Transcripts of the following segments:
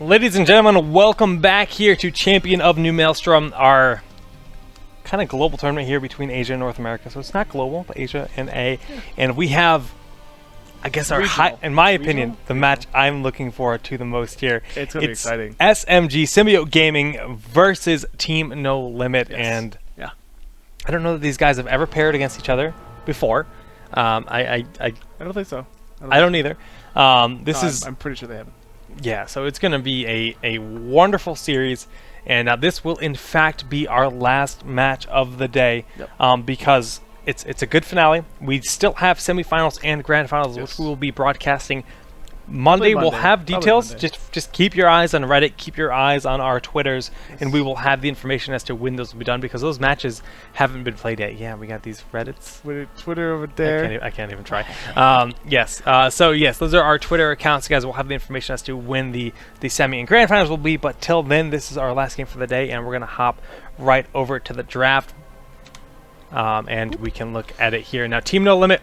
Ladies and gentlemen, welcome back here to Champion of New Maelstrom, our kind of global tournament here between Asia and North America. So it's not global, but Asia and A. And we have, I guess, our in my opinion, the match I'm looking forward to the most here. It's going to be exciting. SMG, Symbiote Gaming versus Team No Limit. Yes. And yeah, I don't know that these guys have ever paired against each other before. I don't think so. I don't either. I'm pretty sure they haven't. Yeah, so it's going to be a wonderful series, and this will in fact be our last match of the day. Yep. Because it's a good finale. We still have semifinals and grand finals, Yes. which we will be broadcasting Monday. We'll have details. Just keep your eyes on Reddit, keep your eyes on our Twitters, and we will have the information as to when those will be done, because those matches haven't been played yet. Yeah, we got these Reddits. Twitter over there. I can't even try. Yes. So yes, those are our Twitter accounts, guys. We'll have the information as to when the semi and grand finals will be. But till then, this is our last game for the day, and we're gonna hop right over to the draft, and we can look at it here now. Team No Limit.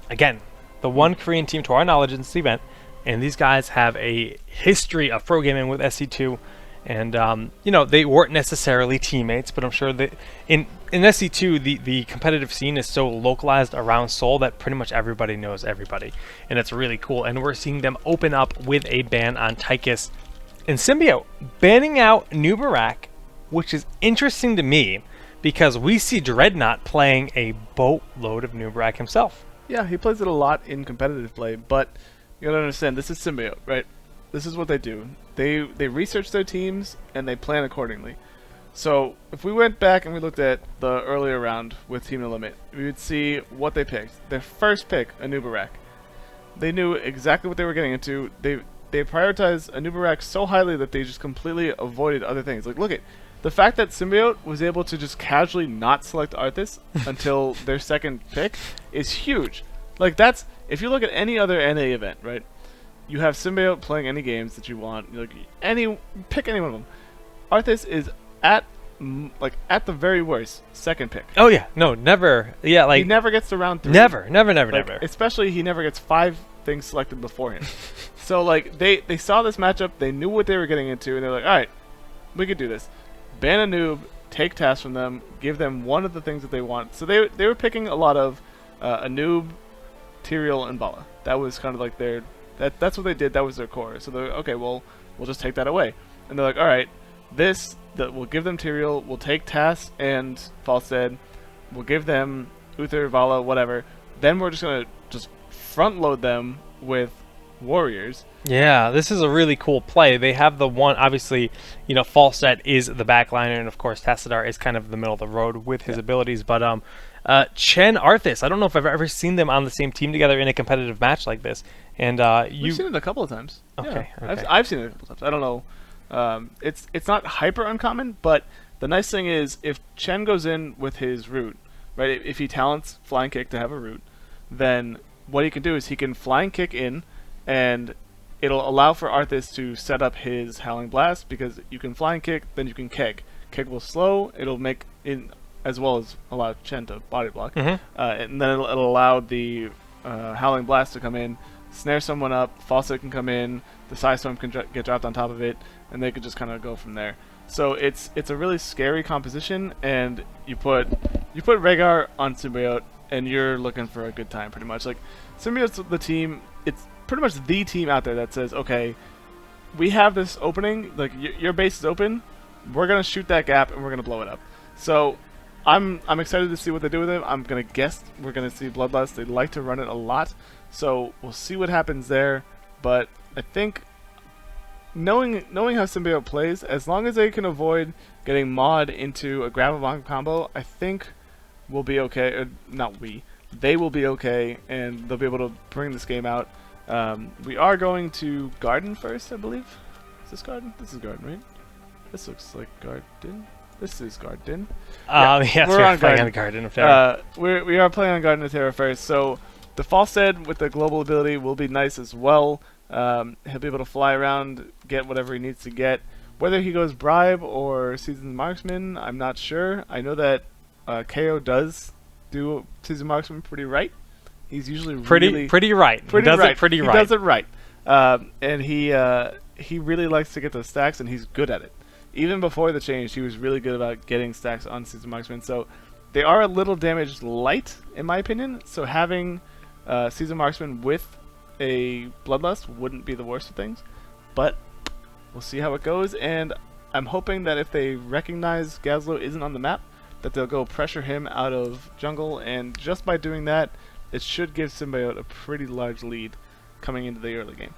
Again, the one Korean team to our knowledge in this event, and these guys have a history of pro gaming with SC2, and you know, they weren't necessarily teammates, but I'm sure that in SC2 the competitive scene is so localized around Seoul that pretty much everybody knows everybody, and it's really cool. And we're seeing them open up with a ban on Tychus and Symbiote, banning out Nubarak, which is interesting to me because we see Dreadnought playing a boatload of Nubarak himself. Yeah, he plays it a lot in competitive play, but you gotta understand, this is Symbiote, right? This is what they do. They research their teams and they plan accordingly. So if we went back and we looked at the earlier round with Team No Limit, we would see what they picked. Their first pick, Anubarak. They knew exactly what they were getting into. They prioritized Anubarak so highly that they just completely avoided other things. Like, look at the fact that Symbiote was able to just casually not select Arthas until their second pick is huge. Like, that's, if you look at any other NA event, right? You have Symbiote playing any games that you want. Like, pick any one of them. Arthas is at the very worst second pick. Oh yeah, no, never. Yeah, like he never gets to round 3. Never. Especially he never gets 5 things selected beforehand. So like they saw this matchup, they knew what they were getting into, and they're like, all right, we could do this. Ban a noob, take tasks from them, give them one of the things that they want. So they were picking a lot of a noob, Tyrael, and Bala. That was kind of like their that's what they did. That was their core. So they're okay. Well, we'll just take that away. And they're like, all right, we'll give them Tyrael. We'll take tasks and Falstead. We'll give them Uther, Vala, whatever. Then we're just gonna front load them with warriors. Yeah, this is a really cool play. They have the one, obviously, you know, Falstad is the backliner, and of course Tassadar is kind of the middle of the road with his abilities. But Chen Arthas, I don't know if I've ever seen them on the same team together in a competitive match like this. And you've seen it a couple of times. Okay, yeah. okay. I've seen it a couple of times. I don't know. It's not hyper uncommon, but the nice thing is if Chen goes in with his root, right? If he talents flying kick to have a root, then what he can do is he can flying kick in, and it'll allow for Arthas to set up his Howling Blast, because you can flying kick, then you can keg. Keg will slow, it'll make in as well as allow Chen to body block, and then it'll allow the Howling Blast to come in, snare someone up, Fawcett can come in, the Psy Storm can get dropped on top of it, and they could just kind of go from there. So it's a really scary composition, and you put Rhaegar on Symbiote, and you're looking for a good time pretty much. Like, Symbiote's the team, it's pretty much the team out there that says, okay, we have this opening, like your base is open, we're gonna shoot that gap and we're gonna blow it up. So I'm excited to see what they do with it. I'm gonna guess we're gonna see Bloodlust. They like to run it a lot, so we'll see what happens there. But I think knowing how Symbiote plays, as long as they can avoid getting Maud into a grab a bomb combo, I think we'll be okay. They will be okay, and they'll be able to bring this game out. We are going to Garden first, I believe. Is this Garden? This is Garden, right? This looks like Garden. This is Garden. Yeah, we're on playing Garden. On Garden of Terror. We are playing on Garden of Terror first. So the Falstead with the global ability will be nice as well. He'll be able to fly around, get whatever he needs to get. Whether he goes Bribe or Seasoned Marksman, I'm not sure. I know that KO does do Seasoned Marksman pretty right. He's usually pretty right. He does it pretty right. He does it right. And he really likes to get those stacks, and he's good at it. Even before the change, he was really good about getting stacks on Seasoned Marksman. So they are a little damage light, in my opinion. So having Seasoned Marksman with a Bloodlust wouldn't be the worst of things. But we'll see how it goes, and I'm hoping that if they recognize Gazlo isn't on the map, that they'll go pressure him out of jungle, and just by doing that, it should give Symbiote a pretty large lead coming into the early game.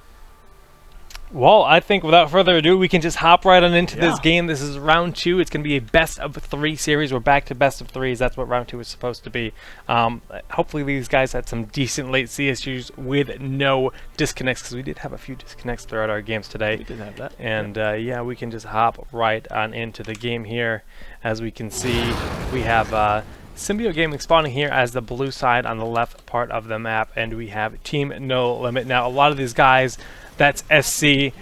Well, I think without further ado, we can just hop right on into this game. This is round 2. It's going to be a best of 3 series. We're back to best of 3s. That's what round 2 is supposed to be. Hopefully these guys had some decent late CSUs with no disconnects, because we did have a few disconnects throughout our games today. We did have that. And yeah, we can just hop right on into the game here. As we can see, we have Symbiote Gaming spawning here as the blue side on the left part of the map, and we have Team No Limit. Now, a lot of these guys, that's SC.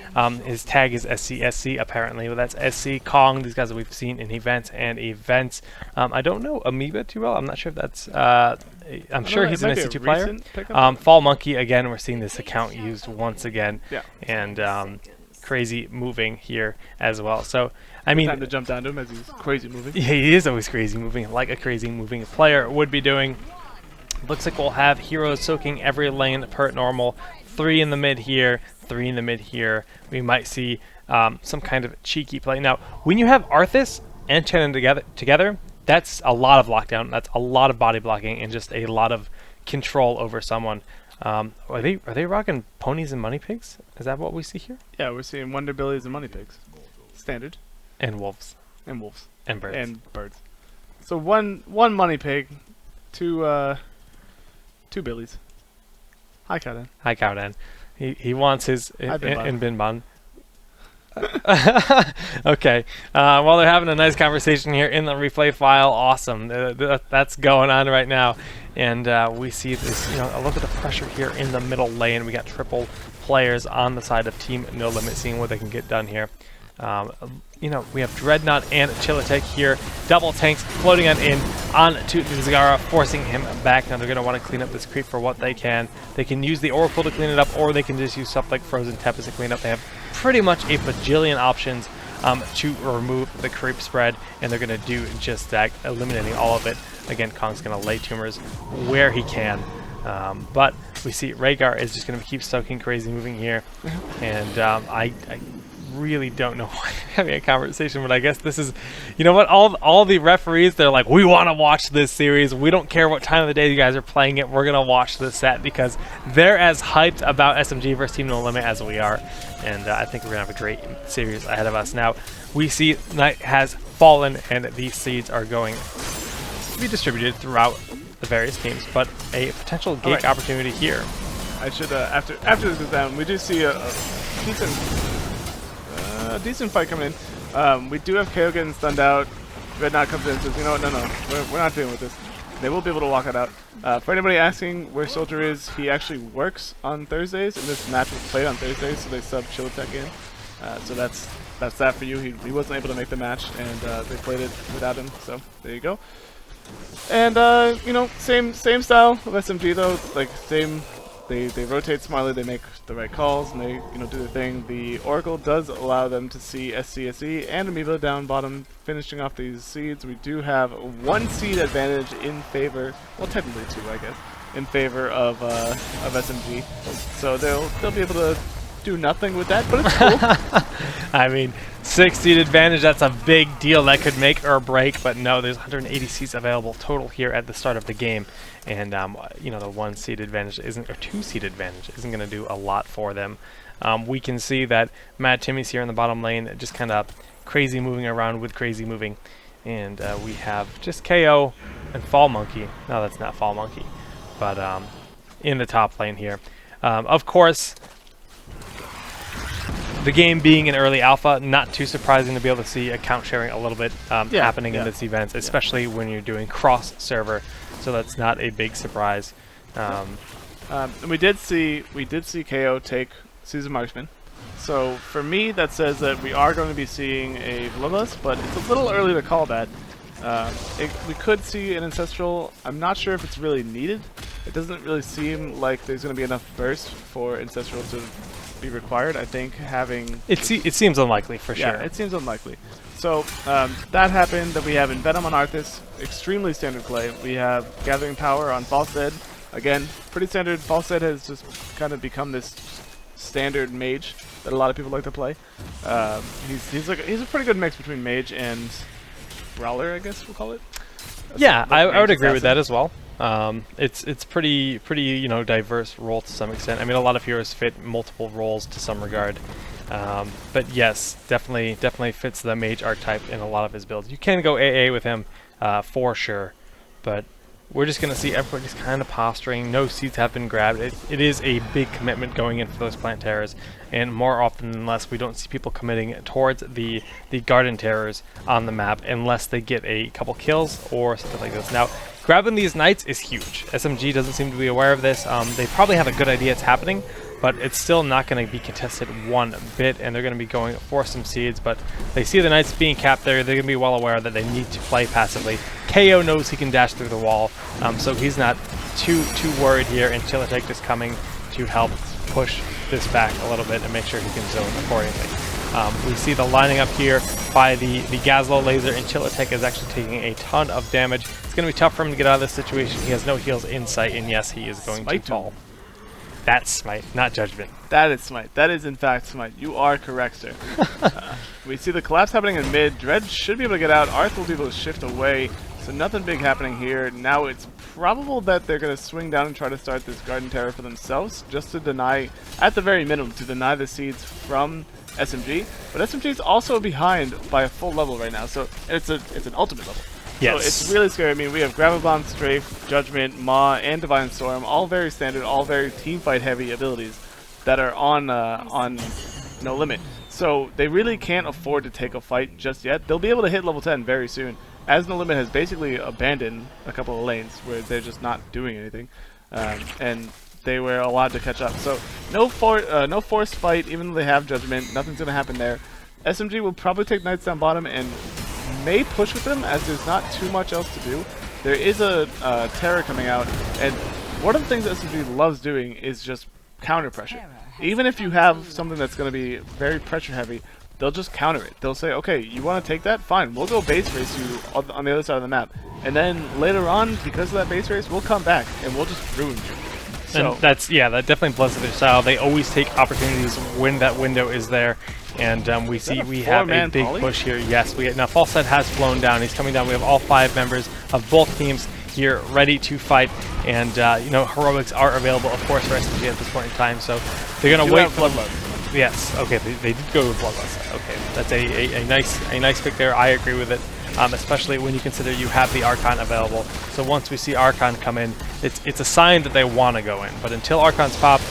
His tag is SC apparently. Well, that's SC Kong. These guys that we've seen in events and events. I don't know Amoeba too well. I'm not sure if that's. I'm sure he's an SC2 player. Fall Monkey again. We're seeing this account used once again. Yeah. And crazy moving here as well. So I mean, time to jump down to him as he's crazy moving. Yeah, he is always crazy moving, like a crazy moving player would be doing. Looks like we'll have heroes soaking every lane per normal. 3 in the mid here, 3 in the mid here. We might see some kind of cheeky play. Now, when you have Arthas and Chen together, that's a lot of lockdown. That's a lot of body blocking and just a lot of control over someone. Are they rocking ponies and money pigs? Is that what we see here? Yeah, we're seeing Wonder Billies and Money Pigs. Standard. And wolves. And wolves. And birds. And birds. So one money pig, 2 billies. Hi, Cowden. Hi, Cowden. He wants his in bin bun. Okay. Well, they're having a nice conversation here in the replay file. Awesome. That's going on right now. And we see this, a look at the pressure here in the middle lane. We got triple players on the side of Team No Limit, seeing what they can get done here. We have Dreadnought and Chillatek here. Double tanks floating on to Zagara, forcing him back. Now they're going to want to clean up this creep for what they can. They can use the Oracle to clean it up, or they can just use stuff like Frozen Tempest to clean up. They have pretty much a bajillion options to remove the creep spread, and they're going to do just that, eliminating all of it. Again, Kong's going to lay tumors where he can. But we see Rhaegar is just going to keep soaking crazy moving here. And I really don't know why I'm having a conversation, but I guess this is, what, all the referees, they're like, we want to watch this series. We don't care what time of the day you guys are playing it. We're going to watch this set, because they're as hyped about SMG versus Team No Limit as we are. And I think we're going to have a great series ahead of us. Now, we see Night has fallen, and these seeds are going to be distributed throughout the various teams, but a potential gank opportunity here. I should, after this goes down, we do see a decent fight coming in. We do have KO getting stunned out. Dreadnought comes in and says, you know what, no, we're not dealing with this. They will be able to walk it out. For anybody asking where Soldier is, he actually works on Thursdays, and this match was played on Thursdays, so they subbed Chillatek in. So that's that for you. He wasn't able to make the match, and they played it without him, so there you go. And, same style of SMG, though. Like, they rotate smartly, they make the right calls, and they do their thing. The Oracle does allow them to see SCSE and Amoeba down bottom, finishing off these seeds. We do have 1 seed advantage in favor, well, technically 2, I guess, in favor of SMG. So they'll be able to do nothing with that, but it's cool. I mean, 6 seed advantage, that's a big deal. That could make or break, but no, there's 180 seats available total here at the start of the game. And, the 1 seed advantage isn't, or 2 seed advantage isn't going to do a lot for them. We can see that Mad Timmy's here in the bottom lane, just kind of crazy moving around with crazy moving. And we have just KO and Fall Monkey. No, that's not Fall Monkey, but in the top lane here. Of course, the game being in early alpha, not too surprising to be able to see account sharing a little bit happening in this event, especially when you're doing cross-server. So that's not a big surprise. We did see KO take Seasoned Marksman. So for me, that says that we are going to be seeing a Bloodlust, but it's a little early to call that. We could see an Ancestral. I'm not sure if it's really needed. It doesn't really seem like there's going to be enough burst for Ancestral to be required. I think having... It seems unlikely for Yeah, sure. it seems unlikely. So that happened. That we have Envenom on Arthas, extremely standard play. We have Gathering Power on Falstead. Again, pretty standard. Falstead has just kind of become this standard mage that a lot of people like to play. He's a pretty good mix between mage and brawler, I guess we'll call it. Yeah, I would agree assassin. with that as well. It's pretty diverse role to some extent. I mean, a lot of heroes fit multiple roles to some regard. But yes, definitely fits the mage archetype in a lot of his builds. You can go AA with him for sure, but we're just going to see everybody just kind of posturing. No seats have been grabbed. It is a big commitment going in for those plant terrors, and more often than less, we don't see people committing towards the garden terrors on the map unless they get a couple kills or something like this. Now, grabbing these knights is huge. SMG doesn't seem to be aware of this. They probably have a good idea it's happening, but it's still not going to be contested one bit, and they're going to be going for some seeds, but they see the knights being capped there. They're going to be well aware that they need to play passively. KO knows he can dash through the wall, so he's not too worried here, and Chillatek just coming to help push this back a little bit and make sure he can zone accordingly. We see the lining up here by the Gazlo laser, and Chillatek is actually taking a ton of damage. It's going to be tough for him to get out of this situation. He has no heals in sight, and yes, he is going to fall. That's Smite, not Judgment. That is Smite. That is, in fact, Smite. You are correct, sir. We see the collapse happening in mid. Dread should be able to get out. Arth will be able to shift away. So nothing big happening here. Now it's probable that they're going to swing down and try to start this Garden Terror for themselves, just to deny, at the very minimum, to deny the seeds from SMG. But SMG is also behind by a full level right now, so it's an ultimate level. Yes. So it's really scary. I mean, we have Gravabomb, Strafe, Judgment, Maw, and Divine Storm, all very standard, all very teamfight heavy abilities that are on No Limit. So they really can't afford to take a fight just yet. They'll be able to hit level 10 very soon, as No Limit has basically abandoned a couple of lanes where they're just not doing anything, and they were allowed to catch up. So no forced fight, even though they have Judgment. Nothing's going to happen there. SMG will probably take Knights down bottom and may push with them, as there's not too much else to do. There is a Terror coming out, and one of the things that SMG loves doing is just counter pressure. Even if you have something that's going to be very pressure heavy, they'll just counter it. They'll say, okay, you want to take that? Fine, we'll go base race you on the other side of the map. And then later on, because of that base race, we'll come back and we'll just ruin you. So and that definitely blesses their style. They always take opportunities when that window is there. And we have a big push here. Yes, now Falstead has flown down. He's coming down. We have all 5 members of both teams here ready to fight, and heroics are available, of course, for SMG at this point in time. So they're going to wait for Bloodlust. Yes, okay, they did go with Bloodlust. Okay, that's a nice pick there. I agree with it, especially when you consider you have the Archon available. So once we see Archon come in, it's a sign that they want to go in. But until Archons pop,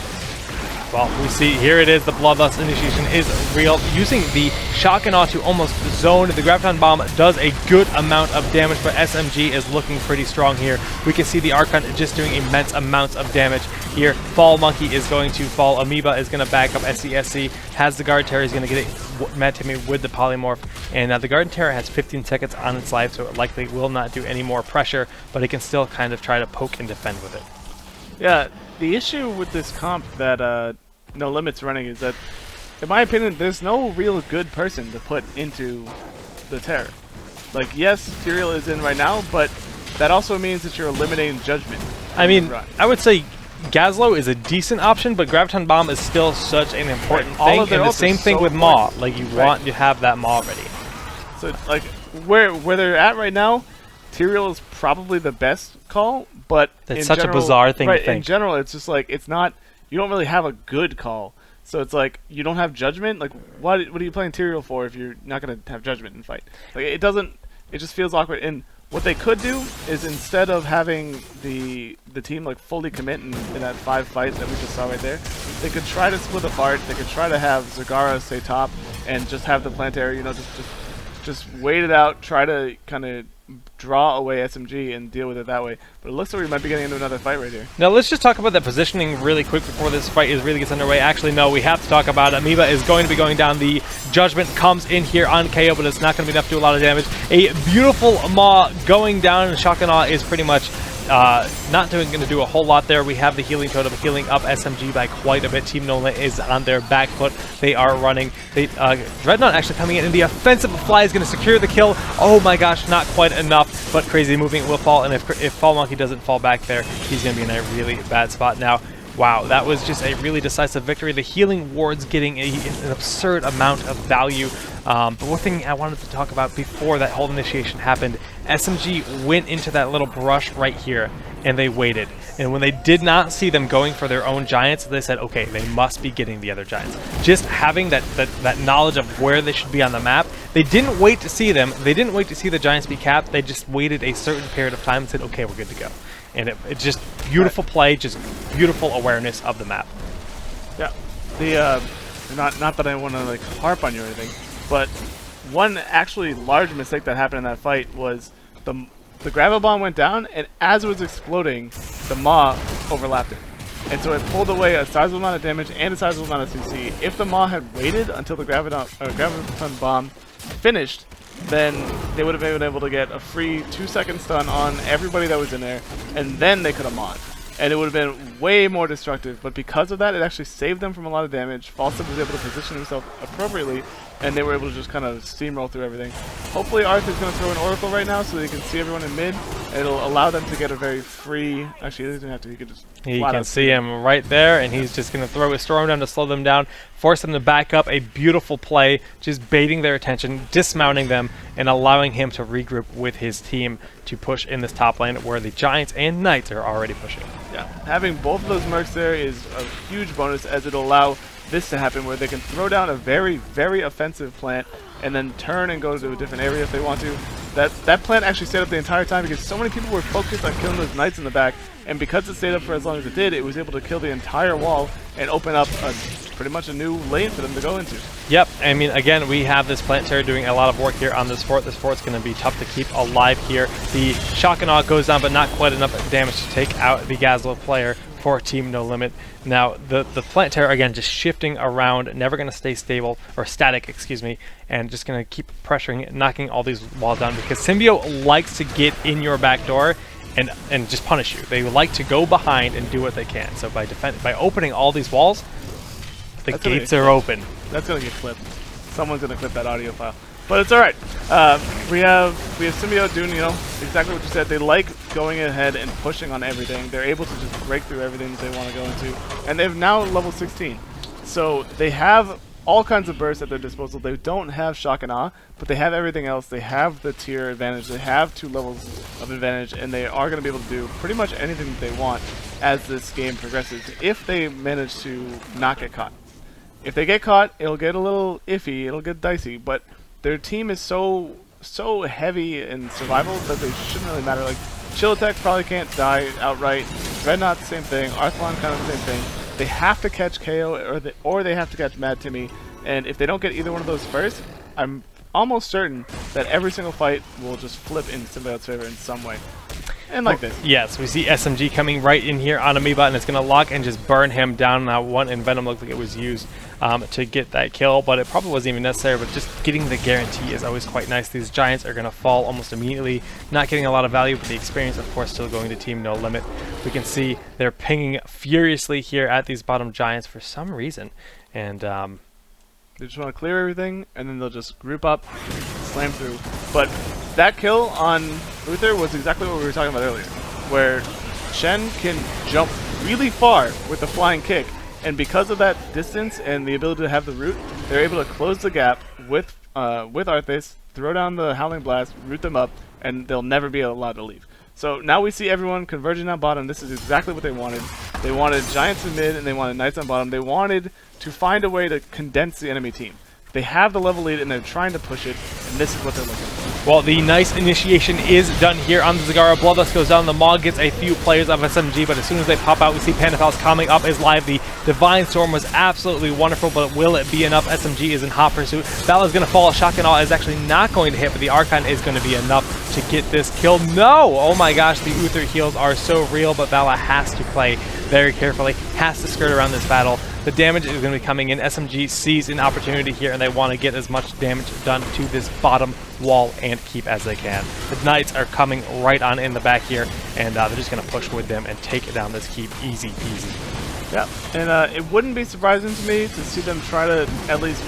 well, we see here it is. The Bloodlust initiation is real. Using the Shock and Awe to almost zone. The Graviton Bomb does a good amount of damage, but SMG is looking pretty strong here. We can see the Archon just doing immense amounts of damage here. Fall Monkey is going to fall. Amoeba is going to back up. SCSC has the Guard Terror. He's going to get it mad timmy with the Polymorph. And the Garden Terror has 15 seconds on its life, so it likely will not do any more pressure, but it can still kind of try to poke and defend with it. Yeah, the issue with this comp that No Limit's running is that, in my opinion, there's no real good person to put into the Terror. Like, yes, Tyrael is in right now, but that also means that you're eliminating Judgment. I mean, I would say Gazlo is a decent option, but Graviton Bomb is still such an important thing, and the same thing with Maw. Like, you want to have that Maw ready. So, like, where they're at right now, Tyrael is probably the best call, but that's such a bizarre thing to think. In general, it's just like, it's not, you don't really have a good call. So it's like, you don't have Judgment? Like, what are you playing Tyrael for if you're not going to have Judgment in fight? Like, it just feels awkward. And what they could do is, instead of having the team like fully commit in that 5 fight that we just saw right there, they could try to split apart. They could try to have Zagara stay top and just have the Planetary, just wait it out, try to kind of draw away SMG and deal with it that way. But it looks like we might be getting into another fight right here. Now let's just talk about that positioning really quick before this fight really gets underway. Actually, no, we have to talk about it. Amoeba is going to be going down. The Judgment comes in here on KO, but it's not going to be enough to do a lot of damage. A beautiful Maw going down, and Shock and Awe is pretty much not going to do a whole lot there. We have the healing totem healing up SMG by quite a bit. Team No Limit is on their back foot. They are running. Dreadnought actually coming in, and the offensive fly is going to secure the kill. Oh my gosh, not quite enough, but Crazy Moving will fall, and if Fall Monkey doesn't fall back there, he's going to be in a really bad spot now. Wow, that was just a really decisive victory. The healing wards getting an absurd amount of value. But one thing I wanted to talk about before that whole initiation happened, SMG went into that little brush right here, and they waited. And when they did not see them going for their own giants, they said, okay, they must be getting the other giants. Just having that knowledge of where they should be on the map, they didn't wait to see them. They didn't wait to see the giants be capped. They just waited a certain period of time and said, okay, we're good to go. And it's just beautiful play, just beautiful awareness of the map. Yeah, the not that I want to like harp on you or anything, but one actually large mistake that happened in that fight was the gravel bomb went down, and as it was exploding, the Maw overlapped it, and so it pulled away a sizable amount of damage and a sizable amount of CC. If the Maw had waited until the graviton bomb finished, then they would have been able to get a free 2-second stun on everybody that was in there, and then they could have mod. And it would have been way more destructive, but because of that, it actually saved them from a lot of damage. Falstad was able to position himself appropriately, and they were able to just kind of steamroll through everything. Hopefully Arth is going to throw an Oracle right now so they can see everyone in mid, and it'll allow them to get a very free... Actually, he doesn't have to, he could just... He can see him right there, and he's just going to throw his storm down to slow them down, force them to back up. A beautiful play, just baiting their attention, dismounting them, and allowing him to regroup with his team to push in this top lane where the Giants and Knights are already pushing. Yeah, having both of those mercs there is a huge bonus, as it'll allow this to happen where they can throw down a very, very offensive plant and then turn and go to a different area if they want to. That plant actually stayed up the entire time because so many people were focused on killing those Knights in the back, and because it stayed up for as long as it did, it was able to kill the entire wall and open up pretty much a new lane for them to go into. Yep, I mean, again, we have this plant terror doing a lot of work here on this fort. This fort's going to be tough to keep alive here. The shock and awe goes down, but not quite enough damage to take out the Gazlo player for Team No Limit. Now, the plant terror, again, just shifting around, never going to stay stable, or static, excuse me, and just going to keep pressuring, knocking all these walls down, because Symbiote likes to get in your back door and just punish you. They like to go behind and do what they can. So by opening all these walls, the gates are open. That's gonna get clipped. Someone's gonna clip that audio file, but it's all right. We have Symbiote doing exactly what you said. They like going ahead and pushing on everything. They're able to just break through everything that they want to go into, and they've now level 16. So they have all kinds of bursts at their disposal. They don't have shock and awe, but they have everything else. They have the tier advantage. They have 2 levels of advantage, and they are going to be able to do pretty much anything that they want as this game progresses, if they manage to not get caught. If they get caught, it'll get a little iffy, it'll get dicey, but their team is so heavy in survival that they shouldn't really matter. Like, Chillitek probably can't die outright. Dreadnought, the same thing. Arthlon, kind of the same thing. They have to catch KO, or they have to catch Mad Timmy, and if they don't get either one of those first, I'm almost certain that every single fight will just flip in Symbiote's favor in some way. And like this. Yes, we see SMG coming right in here on Amoeba, and it's going to lock and just burn him down. Now, one in Venom looked like it was used to get that kill, but it probably wasn't even necessary, but just getting the guarantee is always quite nice. These Giants are going to fall almost immediately, not getting a lot of value, but the experience, of course, still going to Team No Limit. We can see they're pinging furiously here at these bottom Giants for some reason, and they just want to clear everything, and then they'll just group up, slam through. But that kill on Uther was exactly what we were talking about earlier, where Chen can jump really far with the flying kick, and because of that distance and the ability to have the root, they're able to close the gap with Arthas, throw down the Howling Blast, root them up, and they'll never be allowed to leave. So now we see everyone converging on bottom. This is exactly what they wanted. They wanted Giants in mid, and they wanted Knights on bottom. They wanted to find a way to condense the enemy team. They have the level lead, and they're trying to push it, and this is what they're looking for. Well, the nice initiation is done here on the Zagara. Bloodlust goes down. The Maw gets a few players of SMG, but as soon as they pop out, we see Pandapals coming up as live. The Divine Storm was absolutely wonderful, but will it be enough? SMG is in hot pursuit. Vala is going to fall. Shock and Awe is actually not going to hit, but the Archon is going to be enough to get this kill. No! Oh my gosh, the Uther heals are so real, but Vala has to play very carefully, has to skirt around this battle. the damage is going to be coming in. SMG sees an opportunity here, and they want to get as much damage done to this bottom wall and keep as they can. The Knights are coming right on in the back here, and they're just going to push with them and take down this keep easy peasy. Yeah, and it wouldn't be surprising to me to see them try to at least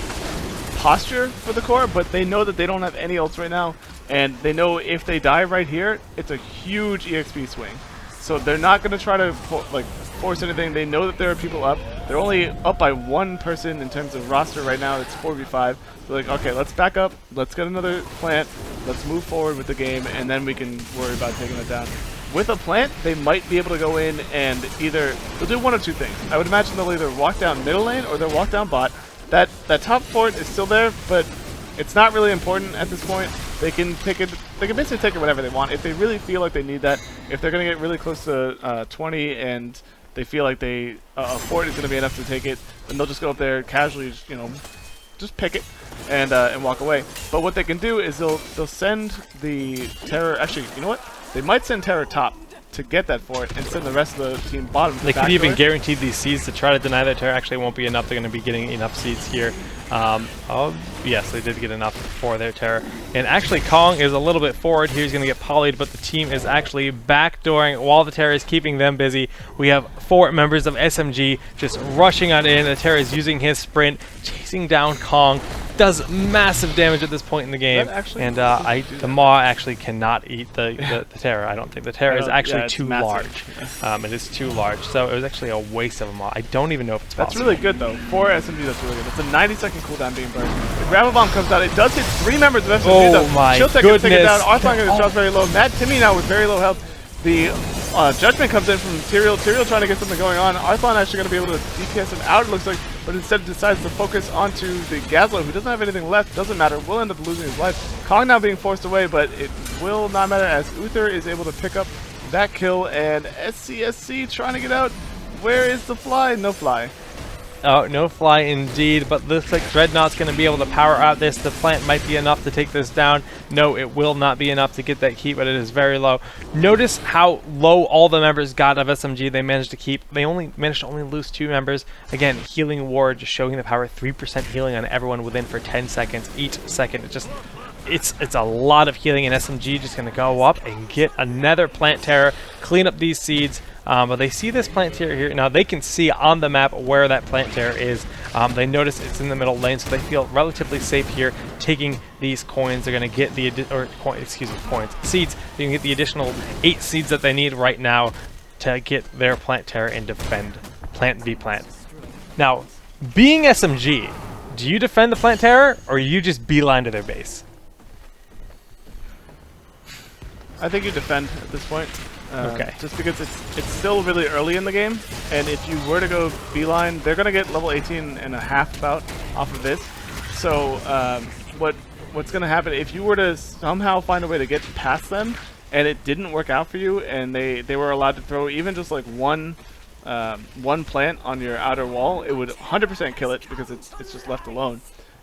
posture for the core, but they know that they don't have any ults right now, and they know if they die right here, it's a huge EXP swing. So they're not going to try to force anything. They know that there are people up. They're only up by one person in terms of roster right now. It's 4v5. They're like, okay, let's back up. Let's get another plant. Let's move forward with the game, and then we can worry about taking it down. With a plant, they might be able to go in and they'll do one of two things. I would imagine they'll either walk down middle lane or they'll walk down bot. That top fort is still there, but it's not really important at this point. They can take it. They can basically take it whenever they want. If they really feel like they need that, if they're going to get really close to 20 and they feel like a fort is going to be enough to take it, then they'll just go up there casually, just pick it and walk away. But what they can do is they'll send the terror. Actually, you know what? They might send terror top to get that fort and send the rest of the team bottom. They could even guarantee these seeds to try to deny that terror. Actually, won't be enough. They're going to be getting enough seeds here. Oh, yes, they did get enough for their terror. And actually, Kong is a little bit forward here. He's going to get polyed, but the team is actually backdooring while the terror is keeping them busy. We have 4 members of SMG just rushing on in. The terror is using his sprint, chasing down Kong. Does massive damage at this point in the game, and the Maw actually cannot eat the terror. I don't think the terror is actually too large. It is too large, so it was actually a waste of a Maw. I don't even know if it's possible. That's really good though. For SMG, that's really good. It's a 90-second cooldown being burned. The Gravel Bomb comes out. It does hit 3 members of SMG though. Oh my goodness! Gets taken down. Arthur gets dropped very low. Mad Timmy now with very low health. The Judgment comes in from Tyrael. Tyrael trying to get something going on. Arthur actually going to be able to DPS him out, it looks like, but instead decides to focus onto the Gazlo, who doesn't have anything left. Doesn't matter. Will end up losing his life. Kong now being forced away, but it will not matter as Uther is able to pick up that kill, and SCSC trying to get out. Where is the fly? No fly. Oh, no fly indeed, but looks like Dreadnought's going to be able to power out this. The plant might be enough to take this down. No, it will not be enough to get that keep, but it is very low. Notice how low all the members got of SMG they managed to keep. They managed to only lose 2 members. Again, Healing Ward just showing the power, 3% healing on everyone within for 10 seconds each second. It's a lot of healing, and SMG just going to go up and get another plant terror, clean up these seeds. But they see this plant terror here. Now they can see on the map where that plant terror is. They notice it's in the middle lane, so they feel relatively safe here taking these coins. They're going to get the seeds. They can get the additional 8 seeds that they need right now to get their plant terror and defend plant v plant. Now, being SMG, do you defend the plant terror or you just beeline to their base? I think you defend at this point. Okay. Just because it's still really early in the game, and if you were to go beeline, they're going to get level 18 and a half about off of this. So what's going to happen if you were to somehow find a way to get past them, and it didn't work out for you, and they were allowed to throw even just like one plant on your outer wall, it would 100% kill it because it's just left alone.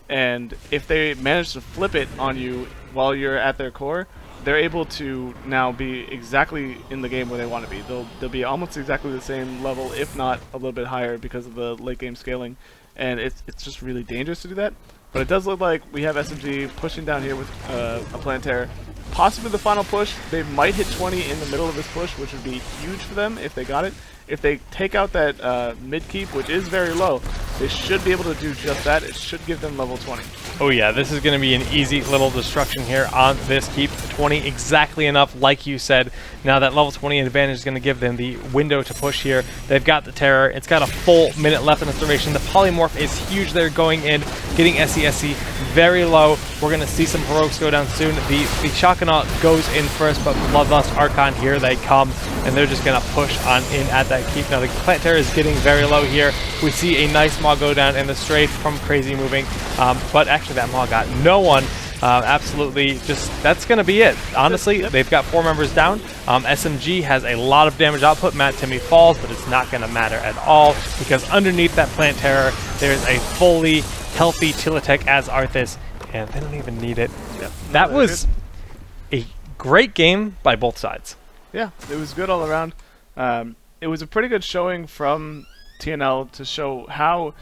And if they manage to flip it on you while you're at their core, they're able to now be exactly in the game where they want to be. They'll be almost exactly the same level, if not a little bit higher, because of the late game scaling, and it's just really dangerous to do that. But it does look like we have SMG pushing down here with a plant terror. Possibly the final push. They might hit 20 in the middle of this push, which would be huge for them if they got it. If they take out that mid keep, which is very low, they should be able to do just that. It should give them level 20. Oh yeah, this is going to be an easy little destruction here on this keep. 20 exactly enough, like you said. Now that level 20 advantage is going to give them the window to push here. They've got the terror. It's got a full minute left in its duration. The polymorph is huge. They're going in, getting SCSC very low. We're going to see some heroics go down soon. The Shakanaut goes in first, but Bloodlust Archon, here they come, and they're just going to push on in at that keep. Now the plant terror is getting very low here. We see a nice Maw go down in the strafe from Crazy moving, but actually that Maw got no one. Absolutely, that's going to be it. Honestly, they've got 4 members down. SMG has a lot of damage output. Matt Timmy falls, but it's not going to matter at all because underneath that plant terror, there's a fully healthy Tilatech as Arthas, and they don't even need it. Yep. That was a great game by both sides. Yeah, it was good all around. It was a pretty good showing from TNL to show how,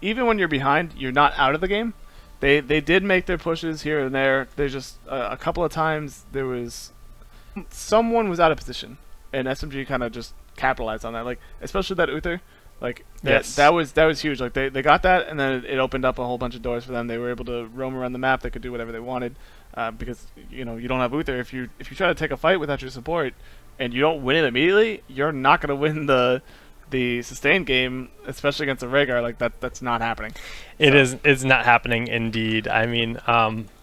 even when you're behind, you're not out of the game. They did make their pushes here and there. There's just a couple of times there was someone was out of position, and SMG kind of just capitalized on that. Like especially that Uther, like Yes. that was huge. Like they got that, and then it opened up a whole bunch of doors for them. They were able to roam around the map. They could do whatever they wanted, because you don't have Uther. If you try to take a fight without your support, and you don't win it immediately, you're not gonna win the sustained game, especially against a Rhaegar. Like that's not happening. It's not happening indeed. I mean,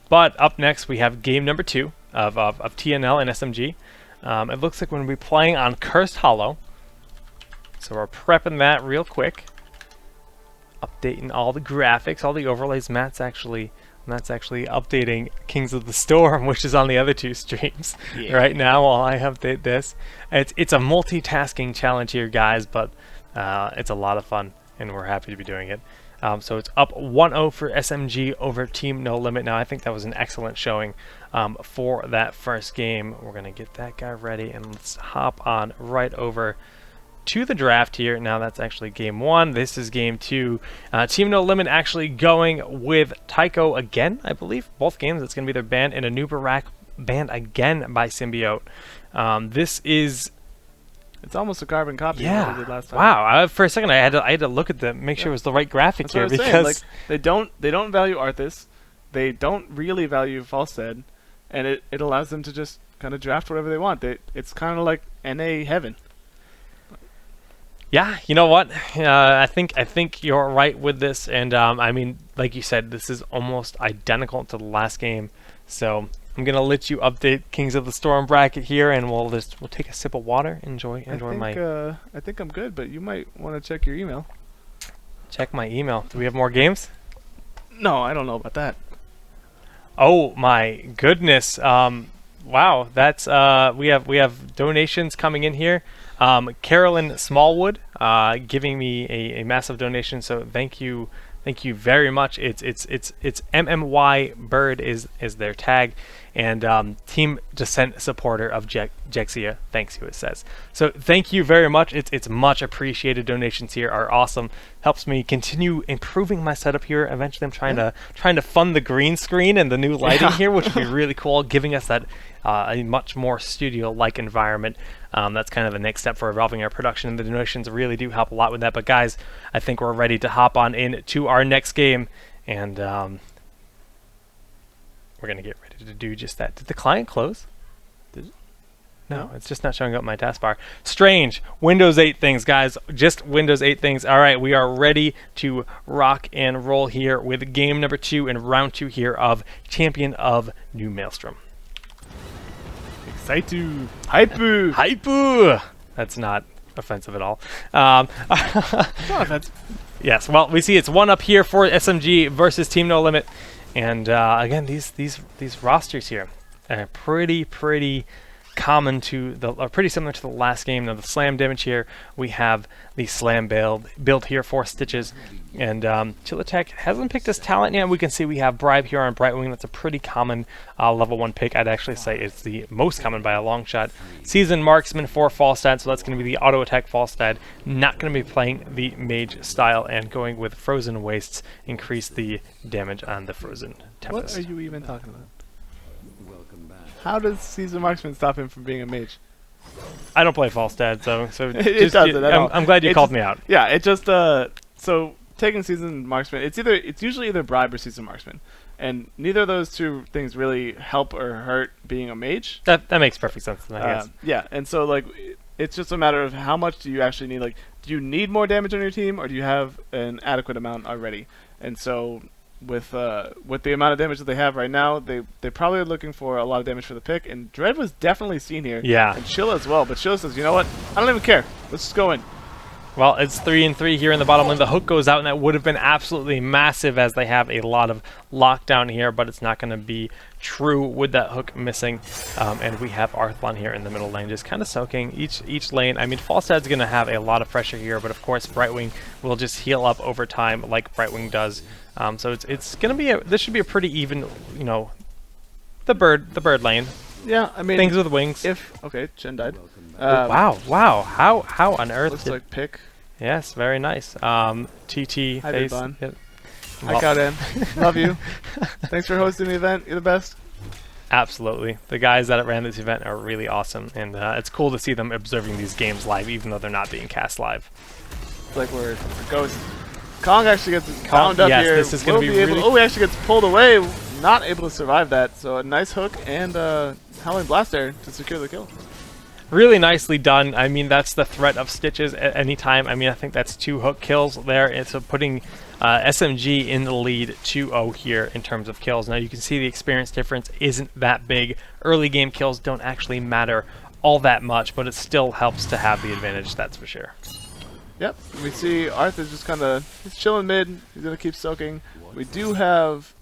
but up next we have game number 2 of TNL and SMG. It looks like we're going to be playing on Cursed Hollow. So we're prepping that real quick. Updating all the graphics, all the overlays. Matt's actually updating Kings of the Storm, which is on the other 2 streams right now while I update this. It's a multitasking challenge here, guys, but it's a lot of fun, and we're happy to be doing it. So it's up 1-0 for SMG over Team No Limit. Now, I think that was an excellent showing for that first game. We're going to get that guy ready, and let's hop on right over to the draft here. Now, that's actually game 1. This is game 2. Team No Limit actually going with Tycho again, I believe. Both games, it's going to be their band, and a new Barak band again by Symbiote. This is... It's almost a carbon copy of what we did last time. Wow. For a second, I had to look at them, make sure it was the right graphic That's here, what I was because saying. Like, they don't value Arthas, they don't really value Falstead, and it allows them to just kind of draft whatever they want. It's kind of like NA heaven. yeah, you know what? I think you're right with this, and I mean, like you said, this is almost identical to the last game. So I'm gonna let you update Kings of the Storm bracket here, and we'll take a sip of water. Enjoy my. I think I'm good, but you might want to check your email. Check my email. Do we have more games? No, I don't know about that. Oh my goodness! Wow, that's we have donations coming in here. Carolyn Smallwood giving me a massive donation, so thank you very much. It's MMY Bird is their tag, and Team Descent supporter of Jexia thanks you, it says. So thank you very much. It's much appreciated. Donations here are awesome. Helps me continue improving my setup here. Eventually I'm trying to fund the green screen and the new lighting here, which would be really cool, giving us that a much more studio-like environment. That's kind of the next step for evolving our production, and the donations really do help a lot with that. But guys, I think we're ready to hop on in to our next game, and we're going to get ready to do just that. Did the client close? Did it? No, it's just not showing up in my taskbar. Strange. Windows 8 things, guys. Just Windows 8 things. All right, we are ready to rock and roll here with game number 2 and round 2 here of Champion of New Maelstrom. Excited. Hypu. Hypu. That's not offensive at all. Not offensive. Yes. Well, we see it's 1 up here for SMG versus Team No Limit, and again, these rosters here are pretty common to pretty similar to the last game. Now the slam damage here, we have the slam build here for Stitches, and Chillatek hasn't picked his talent yet. We can see we have Bribe here on Brightwing. That's a pretty common level 1 pick. I'd actually say it's the most common by a long shot. Seasoned Marksman for Falstad, so that's going to be the auto attack Falstad. Not going to be playing the Mage style, and going with Frozen Wastes, increase the damage on the Frozen Tempest. What are you even talking about? How does Seasoned Marksman stop him from being a mage? I don't play Falstad, so it doesn't at all. I'm glad you called me out. Yeah, it just so taking Seasoned Marksman, it's usually either Bribe or Seasoned Marksman, and neither of those 2 things really help or hurt being a mage. That makes perfect sense to me, I guess. Yeah, and so like it's just a matter of how much do you actually need. Like, do you need more damage on your team, or do you have an adequate amount already? And so with the amount of damage that they have right now, they probably are looking for a lot of damage for the pick, and Dread was definitely seen here. Yeah. And Chilla as well, but Chilla says, you know what? I don't even care. Let's just go in. Well, it's 3-3 here in the bottom lane. The hook goes out, and that would have been absolutely massive, as they have a lot of lockdown here, but it's not going to be true with that hook missing. And we have Arthlon here in the middle lane, just kind of soaking each lane. I mean, Falstad's going to have a lot of pressure here, but of course Brightwing will just heal up over time like Brightwing does. So it's going to be this should be a pretty even, the bird lane. Yeah, I mean, things with wings. Okay, Chen died. Wow, how on earth? Looks like pick. Yes, very nice. TT Hi, face. Bun. Yep. Hi, CoNM. Love you. Thanks for hosting the event. You're the best. Absolutely. The guys that ran this event are really awesome, and it's cool to see them observing these games live, even though they're not being cast live. It's like we're ghosts. Kong actually gets bound up yes, here. This is going to be really... Oh, he actually gets pulled away. Not able to survive that. So a nice hook and Howling Blast there to secure the kill. Really nicely done. I mean, that's the threat of Stitches at any time. I mean, I think that's 2 hook kills there. And so putting SMG in the lead 2-0 here in terms of kills. Now you can see the experience difference isn't that big. Early game kills don't actually matter all that much, but it still helps to have the advantage, that's for sure. Yep, we see Arthur's just kind of chilling mid. He's going to keep soaking. We do have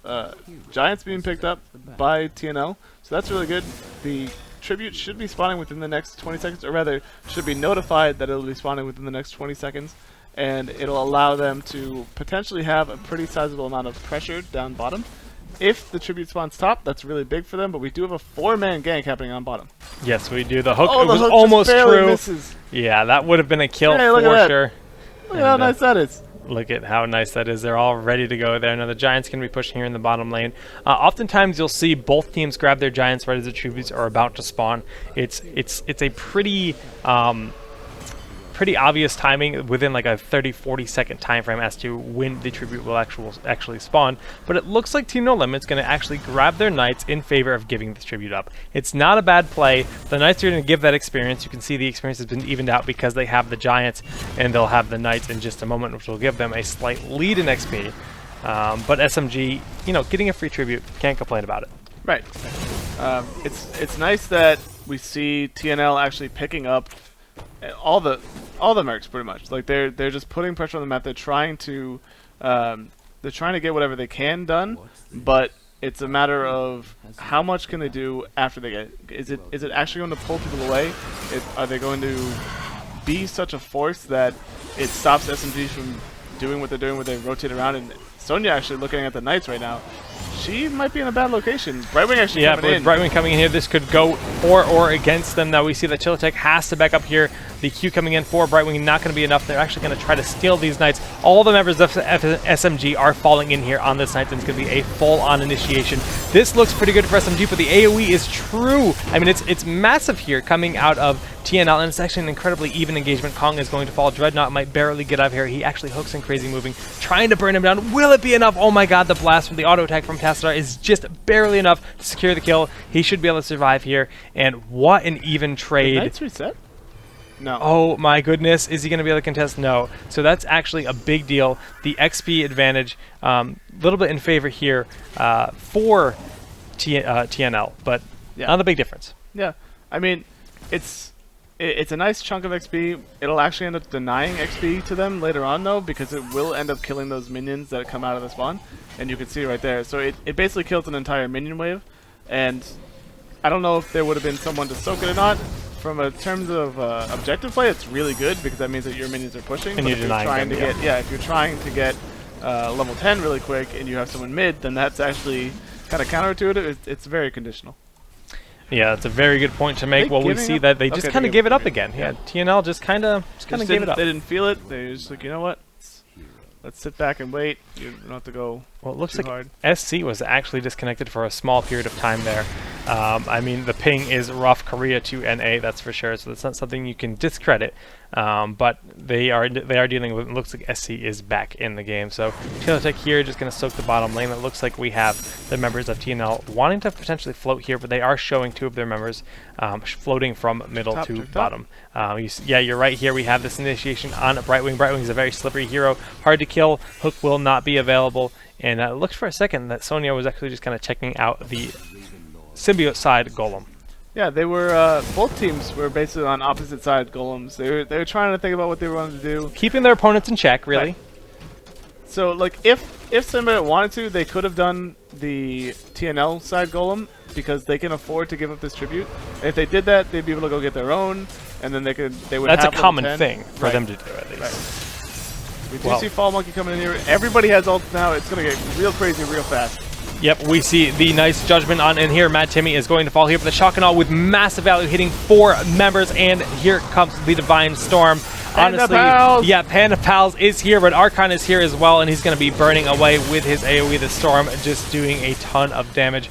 Giants being picked up by TNL, so that's really good. The Tribute should be spawning within the next 20 seconds, or rather, should be notified that it'll be spawning within the next 20 seconds, and it'll allow them to potentially have a pretty sizable amount of pressure down bottom. If the Tribute spawns top, that's really big for them, but we do have a 4-man gank happening on bottom. Yes, we do. The hook, oh, it was hook almost true. Misses. Yeah, that would have been a kill hey, for sure. Look at how nice that is. Look at how nice that is. They're all ready to go there. Now the Giants can be pushing here in the bottom lane. Oftentimes you'll see both teams grab their Giants right as the Tributes are about to spawn. It's a pretty pretty obvious timing within like a 30-40 second time frame as to when the Tribute will actually spawn. But it looks like Team No Limit's going to actually grab their Knights in favor of giving this Tribute up. It's not a bad play. The Knights are going to give that experience. You can see the experience has been evened out because they have the Giants and they'll have the Knights in just a moment, which will give them a slight lead in XP. But SMG, you know, getting a free Tribute, can't complain about it. Right. It's nice that we see TNL actually picking up all the mercs pretty much. Like they're just putting pressure on the map. They're trying to get whatever they can done, but it's a matter of how much can they do after they get. Is it actually going to pull people away? Are they going to be such a force that it stops SMGs from doing what they're doing, where they rotate around? And Sonya actually looking at the Knights right now. She might be in a bad location. Brightwing actually coming in. Yeah, but Brightwing coming in here, this could go for or against them. Now we see that Chillitek has to back up here. The Q coming in for Brightwing, not going to be enough. They're actually going to try to steal these Knights. All the members of SMG are falling in here on this Knight, and it's going to be a full-on initiation. This looks pretty good for SMG, but the AoE is true. I mean, it's massive here coming out of TNL, and it's actually an incredibly even engagement. Kong is going to fall. Dreadnought might barely get out of here. He actually hooks in Crazy Moving, trying to burn him down. Will it be enough? Oh my god, the blast from the auto attack from Tassadar is just barely enough to secure the kill. He should be able to survive here, and what an even trade. Did Knights reset? No. Oh my goodness, is he going to be able to contest? No. So that's actually a big deal. The XP advantage, a little bit in favor here for TNL, but not a big difference. Yeah, I mean, it's a nice chunk of XP. It'll actually end up denying XP to them later on, though, because it will end up killing those minions that come out of the spawn, and you can see right there. So it basically kills an entire minion wave, and I don't know if there would have been someone to soak it or not. From a terms of objective play, it's really good because that means that your minions are pushing. And but you're denying them, if you're trying to get level 10 really quick and you have someone mid, then that's actually kind of counterintuitive. It's very conditional. Yeah, that's a very good point to make. Well, we see that they just kind of gave it up again. Yeah, TNL just kind of gave it up. They didn't feel it. They were just like, you know what? Let's sit back and wait. You don't have to go. Well, it looks like hard. SC was actually disconnected for a small period of time there. I mean, the ping is rough Korea to NA, that's for sure. So that's not something you can discredit. But they are dealing with. It looks like SC is back in the game. So Chillitek here just going to soak the bottom lane. It looks like we have the members of TNL wanting to potentially float here, but they are showing 2 of their members floating from middle to bottom. Yeah, you're right here. We have this initiation on Brightwing. Brightwing is a very slippery hero, hard to kill. Hook will not be available. And it looked for a second that Sonya was actually just kind of checking out the Symbiote side golem. Yeah, they were. Both teams were basically on opposite side golems. They were trying to think about what they wanted to do, keeping their opponents in check, really. Right. So, like, if Symbiote wanted to, they could have done the TNL side golem because they can afford to give up this tribute. If they did that, they'd be able to go get their own, and then they would. That's have a common 10. thing for them to do, at least. Right. We do see Fall Monkey coming in here. Everybody has ults now. It's going to get real crazy real fast. Yep, we see the nice judgment on in here. Mad Timmy is going to fall here for the shock and all with massive value hitting 4 members, and here comes the Divine Storm. honestly, Pals! yeah, Panda Pals is here, but Archon is here as well, and he's going to be burning away with his AoE, the Storm, just doing a ton of damage.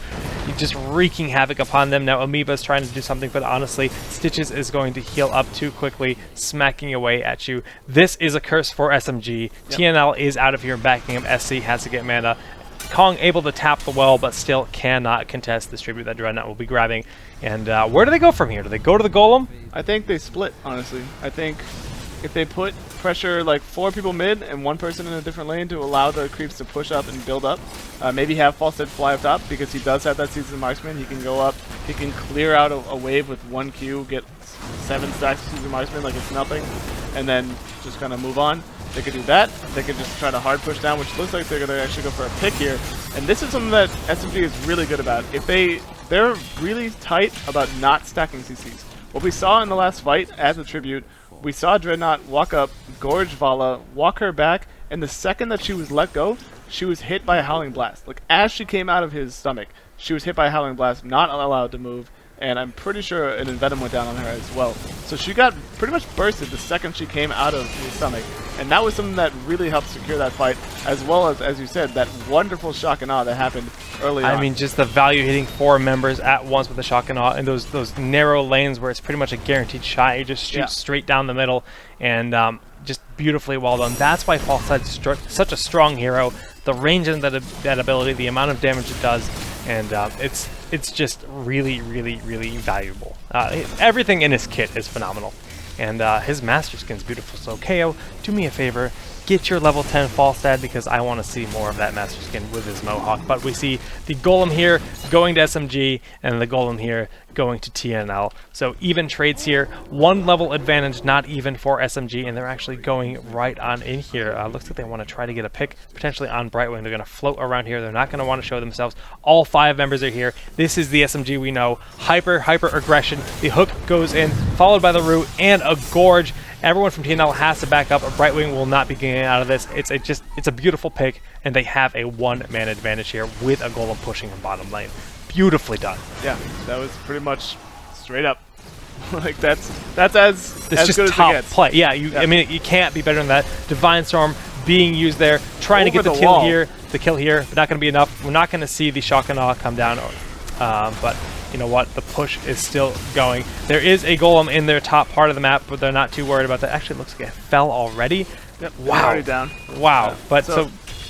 Just wreaking havoc upon them. Now Amoeba's trying to do something, but honestly, Stitches is going to heal up too quickly, smacking away at you. This is a curse for SMG. Yep. TNL is out of here backing up. SC has to get mana. Kong able to tap the well, but still cannot contest this tribute that Dreadnought will be grabbing. And where do they go from here? Do they go to the Golem? I think they split, honestly. I think if they put pressure like 4 people mid and 1 person in a different lane to allow the creeps to push up and build up, maybe have Falstead fly up top because he does have that Seasoned Marksman. He can go up, he can clear out a wave with 1 Q, get 7 stacks of Seasoned Marksman like it's nothing, and then just kind of move on. They could do that. They could just try to hard push down, which looks like they're going to actually go for a pick here. And this is something that SMG is really good about. If they're really tight about not stacking CCs. What we saw in the last fight as a tribute, we saw Dreadnought walk up, gorge Vala, walk her back, and the second that she was let go, she was hit by a Howling Blast. Like, as she came out of his stomach, she was hit by a Howling Blast, not allowed to move, and I'm pretty sure an Envenom went down on her as well. So she got pretty much bursted the second she came out of his stomach, and that was something that really helped secure that fight, as well as you said, that wonderful shock and awe that happened early on. I mean, just the value hitting 4 members at once with the shock and awe, and those narrow lanes where it's pretty much a guaranteed shot. You just shoot straight down the middle, and just beautifully well done. That's why Falstad's such a strong hero. The range and that ability, the amount of damage it does, and it's just really, really, really valuable. Everything in his kit is phenomenal, and his Master Skin's beautiful. So KO, do me a favor, get your level 10 Falstad, because I want to see more of that Master Skin with his Mohawk. But we see the Golem here going to SMG, and the Golem here going to TNL. So even trades here, 1 level advantage, not even for SMG, and they're actually going right on in here. Looks like they want to try to get a pick, potentially on Brightwing. They're going to float around here. They're not going to want to show themselves. All 5 members are here. This is the SMG we know. Hyper aggression. The hook goes in, followed by the root and a gorge. Everyone from TNL has to back up. Brightwing will not be getting out of this. It's a beautiful pick, and they have a 1-man advantage here with a Golem pushing in bottom lane. Beautifully done. Yeah, that was pretty much straight up. Like that's as just good top as it gets. Play. Yeah, I mean, you can't be better than that. Divine Storm being used there, trying to get the kill here, but not going to be enough. We're not going to see the shock and awe come down, but you know what? The push is still going. There is a Golem in their top part of the map, but they're not too worried about that. Actually, it looks like it fell already. Yep, wow. Already down. Wow. But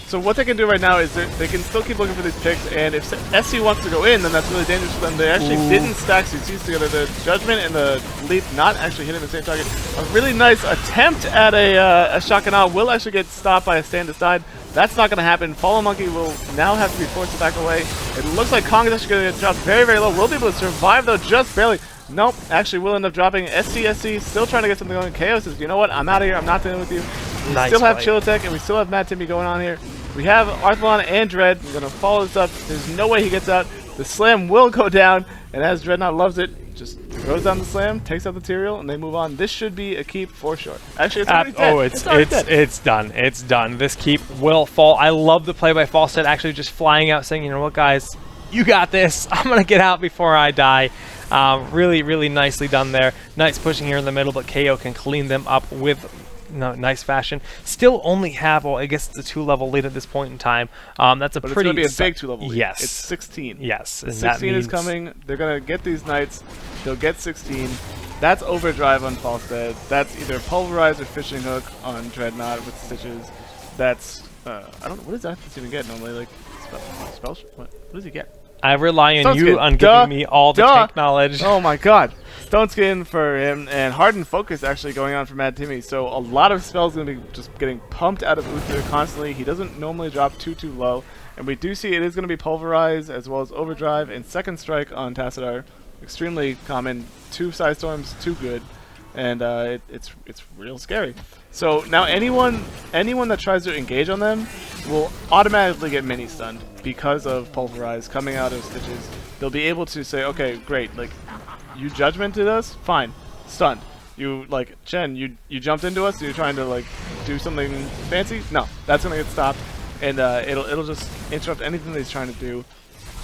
so what they can do right now is they can still keep looking for these picks, and if SC wants to go in, then that's really dangerous for them. They actually didn't stack CCs together. The Judgment and the Leap not actually hitting the same target. A really nice attempt at a shock and awe will actually get stopped by a stand aside. That's not going to happen. Fallen Monkey will now have to be forced to back away. It looks like Kong is actually going to get dropped very, very low. Will be able to survive, though, just barely. Nope, actually will end up dropping. SC, still trying to get something going. KO says, you know what, I'm out of here. I'm not dealing with you. We still have Chillitech, and we still have Mad Timmy going on here. We have Arthalon and Dread. We're going to follow this up. There's no way he gets out. The slam will go down, and as Dreadnought loves it, just throws down the slam, takes out the Tyrael, and they move on. This should be a keep for sure. Actually, it's already dead. It's done. It's done. This keep will fall. I love the play by Falstead, actually just flying out, saying, you know what, guys, you got this. I'm going to get out before I die. Really, really nicely done there. Nice pushing here in the middle, but KO can clean them up with nice fashion. Still only have, well, I guess it's a 2-level lead at this point in time. That's a but pretty... it's going to be a big 2-level lead. Yes. It's 16. Yes. And 16 is coming. They're going to get these Knights. They'll get 16. That's Overdrive on Falstead. That's either Pulverize or Fishing Hook on Dreadnought with Stitches. That's, I don't know, what does that even get normally? Like, spell what does he get? I rely on Stone you Skin. on giving me all the tank knowledge. Oh my god. Stone Skin for him, and Hardened Focus actually going on for Mad Timmy. So a lot of spells going to be just getting pumped out of Uther constantly. He doesn't normally drop too low. And we do see it is going to be Pulverize as well as Overdrive and Second Strike on Tassadar. Extremely common. 2 Side Storms, too good. And it's real scary. So now anyone that tries to engage on them will automatically get mini stunned because of Pulverize coming out of Stitches. They'll be able to say, okay, great, like you judgmented us, fine, stunned. You like Chen, you jumped into us, so you're trying to like do something fancy. No, that's gonna get stopped, and it'll just interrupt anything that he's trying to do.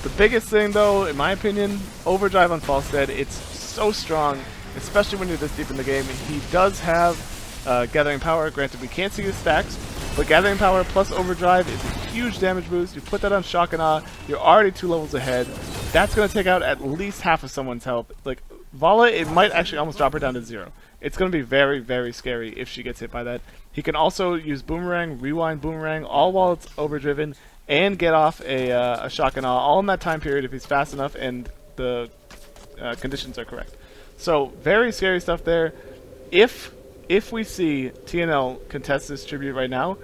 The biggest thing, though, in my opinion, Overdrive on Falstead. It's so strong, especially when you're this deep in the game. He does have Gathering Power. Granted, we can't see his stacks, but Gathering Power plus Overdrive is a huge damage boost. You put that on Shock and Awe, you're already 2 levels ahead. That's going to take out at least half of someone's health. Like, Vala, it might actually almost drop her down to 0. It's going to be very, very scary if she gets hit by that. He can also use Boomerang, Rewind Boomerang, all while it's overdriven, and get off a Shock and Awe, all in that time period if he's fast enough and the conditions are correct. So, very scary stuff there. If we see TNL contest this tribute right now,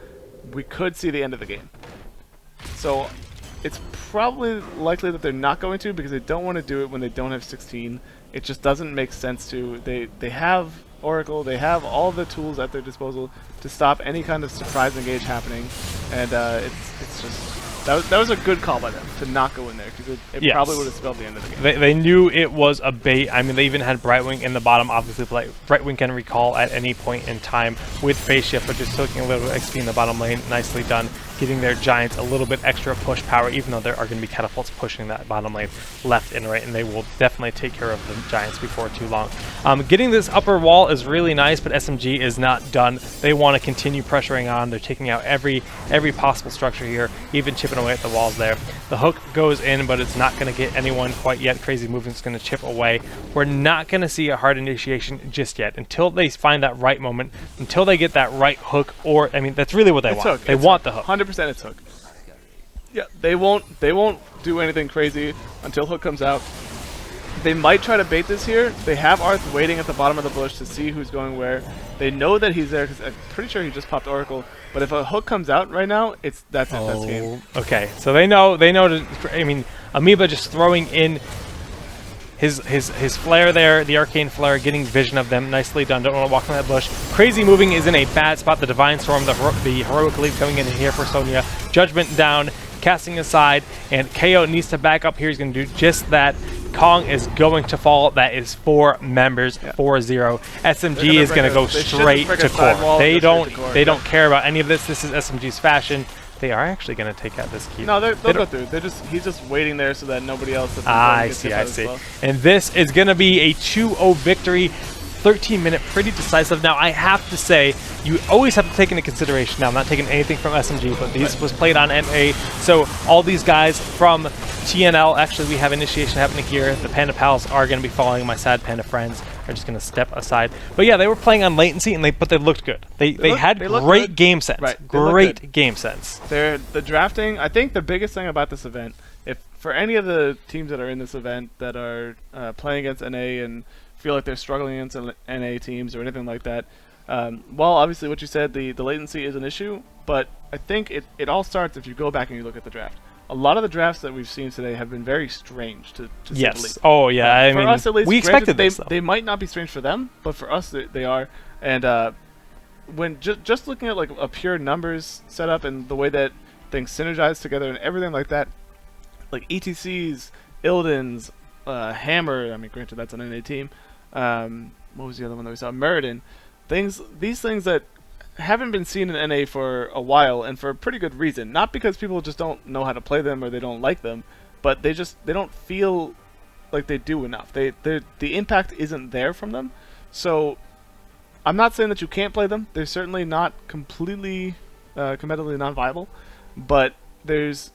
we could see the end of the game. So, it's probably likely that they're not going to because they don't want to do it when they don't have 16. It just doesn't make sense to. They have Oracle, they have all the tools at their disposal to stop any kind of surprise engage happening, and it's just that was a good call by them to not go in there because it Yes. probably would have spelled the end of the game. They knew it was a bait. I mean, they even had Brightwing in the bottom. Obviously, Brightwing can recall at any point in time with phase shift, but just soaking a little bit of XP in the bottom lane. Nicely done. Getting their Giants a little bit extra push power, even though there are going to be catapults pushing that bottom lane left and right, and they will definitely take care of the Giants before too long. Getting this upper wall is really nice, but SMG is not done. They want to continue pressuring on. They're taking out every possible structure here, even chipping away at the walls there. The hook goes in, but it's not going to get anyone quite yet. Crazy Movement's going to chip away. We're not going to see a hard initiation just yet until they find that right moment, until they get that right hook, or, I mean, that's really what they want. Hook. They want the hook. 100% it's hook. Yeah, they won't do anything crazy until hook comes out. They might try to bait this here. They have Arth waiting at the bottom of the bush to see who's going where. They know that he's there because I'm pretty sure he just popped Oracle. But if a hook comes out right now, that's game. Okay, so they know. I mean, Amoeba just throwing in his flare there, the arcane flare, getting vision of them. Nicely done. Don't want to walk in that bush. Crazy Moving is in a bad spot. The Divine Storm, the heroic leap coming in here for Sonya. Judgment down, casting aside, and KO needs to back up here. He's going to do just that. Kong is going to fall. That is 4 members, 4-0. SMG is going to go straight to core. They don't care about any of this. This is SMG's fashion. They are actually going to take out this keep. No, they'll go through. He's just waiting there so that nobody else. I see. Well. And this is going to be a 2-0 victory. 13-minute, pretty decisive. Now, I have to say, you always have to take into consideration, now I'm not taking anything from SMG, but these was played on NA, so all these guys from TNL, actually we have initiation happening here. The Panda Pals are going to be following. My sad Panda friends are just going to step aside. But yeah, they were playing on latency, and but they looked good. They had great game sense. Right. Great game sense. The drafting, I think the biggest thing about this event, if for any of the teams that are in this event that are playing against NA and feel like they're struggling against NA teams or anything like that, well, obviously what you said, the latency is an issue, but I think it all starts if you go back and you look at the draft. A lot of the drafts that we've seen today have been very strange, to say the least. Oh, yeah. I mean, us, at least, we expected this, though. They might not be strange for them, but for us, they are. And when just looking at like a pure numbers setup and the way that things synergize together and everything like that, like ETCs, Ildens, Hammer, I mean, granted, that's an NA team. What was the other one that we saw? Meriden. These things that haven't been seen in NA for a while, and for a pretty good reason. Not because people just don't know how to play them or they don't like them, but they don't feel like they do enough. The impact isn't there from them. So I'm not saying that you can't play them. They're certainly not completely competitively non-viable, but there's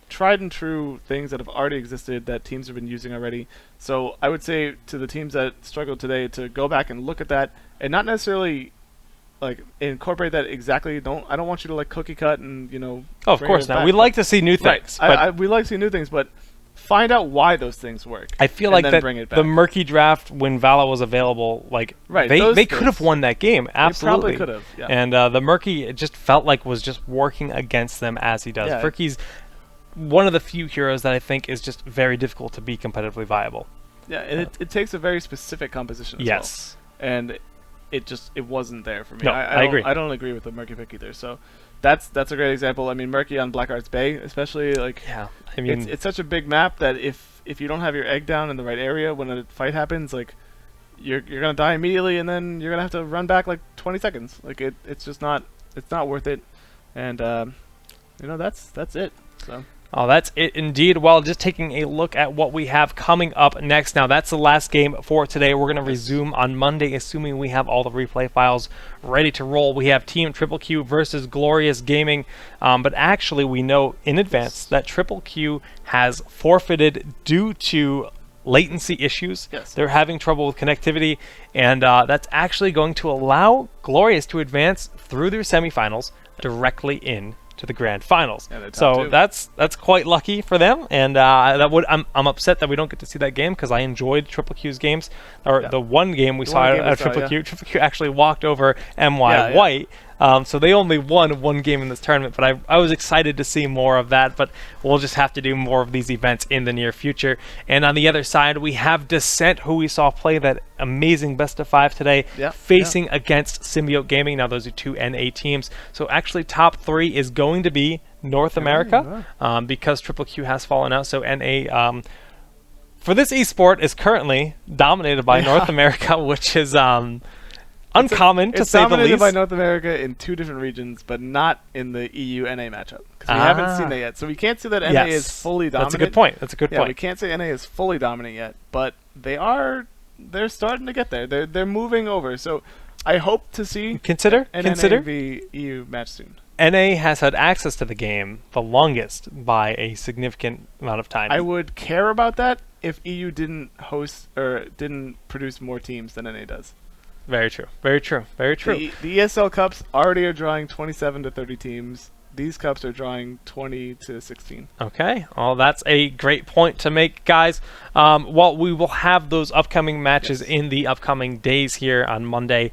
tried and true things that have already existed that teams have been using already. So I would say to the teams that struggled today to go back and look at that and not necessarily like incorporate that exactly. I don't want you to like cookie cut and Oh, of course not. We like to see new things. Right. But we like to see new things, but find out why those things work. I feel like that the Murky draft when Vala was available, like they could have won that game. Absolutely, they probably could have. Yeah. And the Murky, it just felt like was just working against them as he does. Yeah. Murky's one of the few heroes that I think is just very difficult to be competitively viable. Yeah, and it takes a very specific composition as yes. well. And it wasn't there for me. No, I agree. I don't agree with the Murky pick either. So that's a great example. I mean, Murky on Black Arts Bay, especially, like, yeah. I mean, it's such a big map that if you don't have your egg down in the right area when a fight happens, like you're gonna die immediately, and then you're gonna have to run back like 20 seconds. Like it's just not worth it. And that's it. So. Oh, that's it indeed. Well, just taking a look at what we have coming up next. Now, that's the last game for today. We're going to resume on Monday, assuming we have all the replay files ready to roll. We have Team Triple Q versus Glorious Gaming, but actually we know in advance that Triple Q has forfeited due to latency issues. Yes. They're having trouble with connectivity, and that's actually going to allow Glorious to advance through their semifinals directly in to the grand finals. So that's quite lucky for them, and I'm upset that we don't get to see that game because I enjoyed Triple Q's games, or the one game we saw at Triple Q. Triple Q actually walked over MY White. So they only won one game in this tournament, but I was excited to see more of that, but we'll just have to do more of these events in the near future. And on the other side, we have Descent, who we saw play that amazing best of 5 today, facing against Symbiote Gaming. Now those are two NA teams. So actually top 3 is going to be North America, because Triple Q has fallen out. So NA, for this esport, is currently dominated by North America, which is uncommon, to say the least. It's dominated by North America in 2 different regions, but not in the EU-NA matchup. Because we haven't seen that yet. So we can't say that NA is fully dominant. That's a good point. That's a good point. We can't say NA is fully dominant yet, but they're starting to get there. They're moving over. So I hope to see an NA v EU match soon. NA has had access to the game the longest by a significant amount of time. I would care about that if EU didn't host or didn't produce more teams than NA does. Very true. Very true. Very true. The ESL Cups already are drawing 27 to 30 teams. These Cups are drawing 20 to 16. Okay. Well, that's a great point to make, guys. Well, we will have those upcoming matches in the upcoming days here on Monday.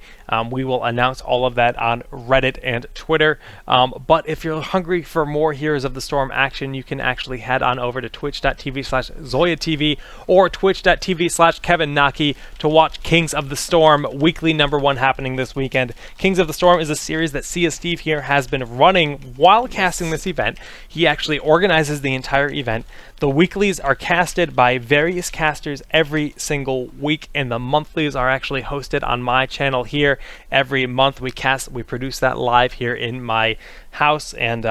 We will announce all of that on Reddit and Twitter. But if you're hungry for more Heroes of the Storm action, you can actually head on over to twitch.tv/ZoyaTV or twitch.tv/KevinNaki to watch Kings of the Storm weekly #1 happening this weekend. Kings of the Storm is a series that Sia Steve here has been running while casting this event. He actually organizes the entire event. The weeklies are casted by various casters every single week, and the monthlies are actually hosted on my channel here. Every month we produce that live here in my house, and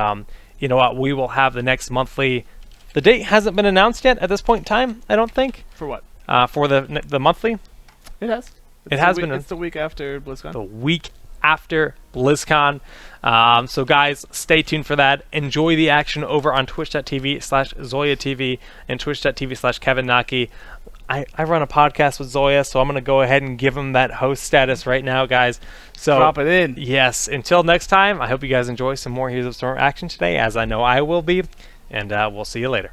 you know what, we will have the next monthly. The date hasn't been announced yet at this point in time, I don't think. For what? For the monthly? It has. It has been. It's the week after BlizzCon. The week after BlizzCon. So guys, stay tuned for that. Enjoy the action over on twitch.tv/ZoyaTV and twitch.tv/KevinNaki. I run a podcast with Zoya, so I'm going to go ahead and give him that host status right now, guys. So drop it in. Yes. Until next time, I hope you guys enjoy some more Heroes of Storm action today, as I know I will be, and we'll see you later.